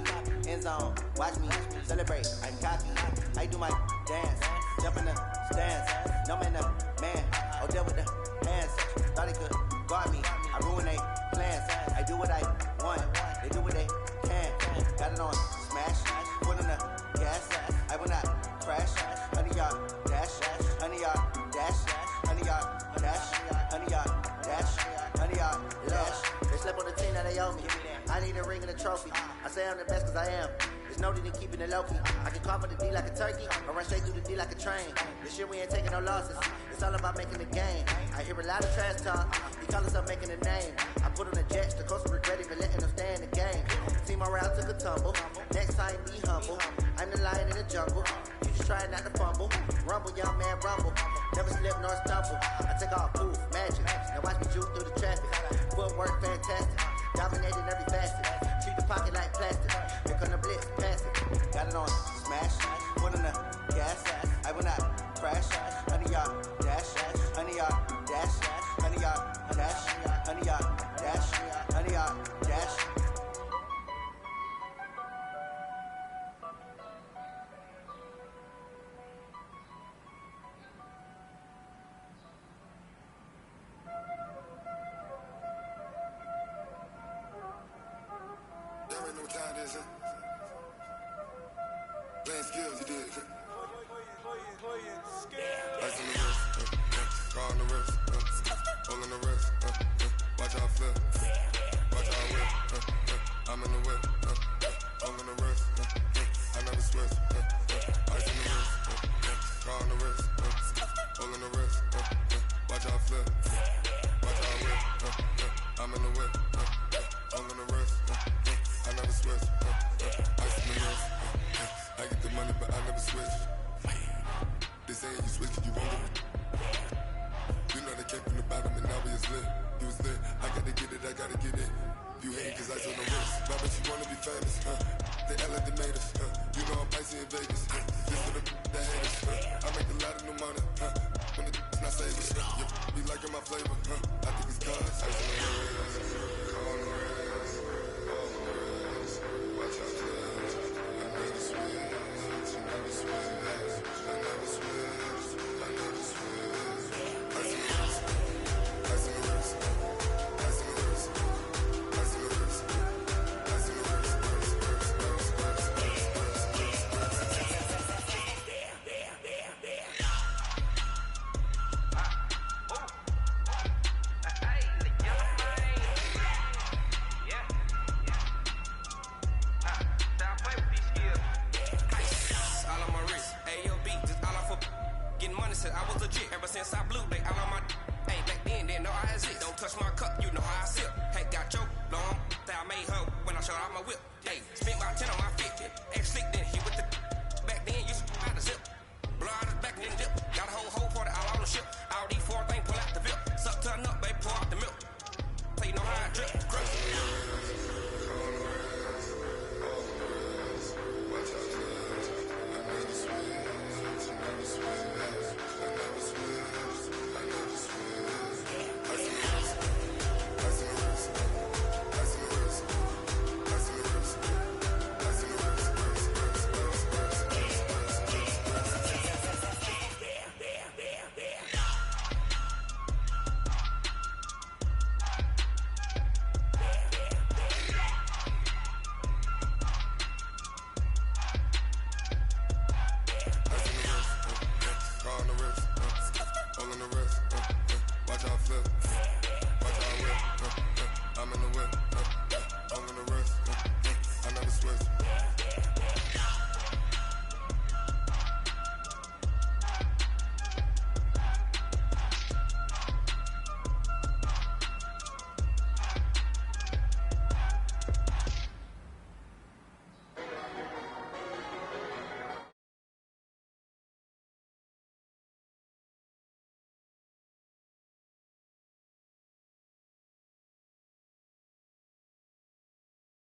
end zone. Watch me celebrate. I'm cocky. I do my dance. Jump in the stands. No man, man. Oh, there with the hands. Thought he could guard me. I ruin they plans. I do what I want. They do what they can. Got it on smash. Foot on the gas. I will not crash. 100-yard dash. 100-yard dash. 100-yard dash. 100-yard dash. 100-yard dash. They slept on the team that they owe me. I need a ring and a trophy. I say I'm the best cause I am. There's no need in keeping it low-key. I can call for the D like a turkey, or run straight through the D like a train. This year we ain't taking no losses. It's all about making the game. I hear a lot of trash talk. He call us up making a name. I put on the jets, the coach regret even letting them stay in the game. Team morale took a tumble. Next time be humble. I'm the lion in the jungle. You just try not to fumble. Rumble, young man, rumble. Never slip nor stumble. I take off poof, magic. Now watch me juke through the traffic. Footwork fantastic. Dominating every facet. Treat the pocket like plastic. Here come the blitz, pass it. Got it on smash. Foot on the gas. I will not crash. 100-yard dash. 100-yard dash. 100-yard dash. 100-yard dash. 100-yard dash. Playing skills, you did. Ice on the wrist, car on the wrist, hole in the wrist, watch how I flip, watch how I whip, I'm in the whip, hole in the wrist, I never switch, ice on the wrist, car on the wrist, hole in the wrist, watch how I flip, watch how I whip, I'm in the whip, hole in the wrist, I never switch, ice on the wrist. I get the money, but I never switch. They saying you switch, you won't get it. You know they came from the bottom and now we is lit. You was lit, I gotta get it, I gotta get it. You hate cause I on the wrist. Why but you wanna be famous, They act like they made us, You know I'm pricey in Vegas, Just for the that hate us, I make a lot of new money, When the not saving, you be liking my flavor, I think it's cause I on the wrist.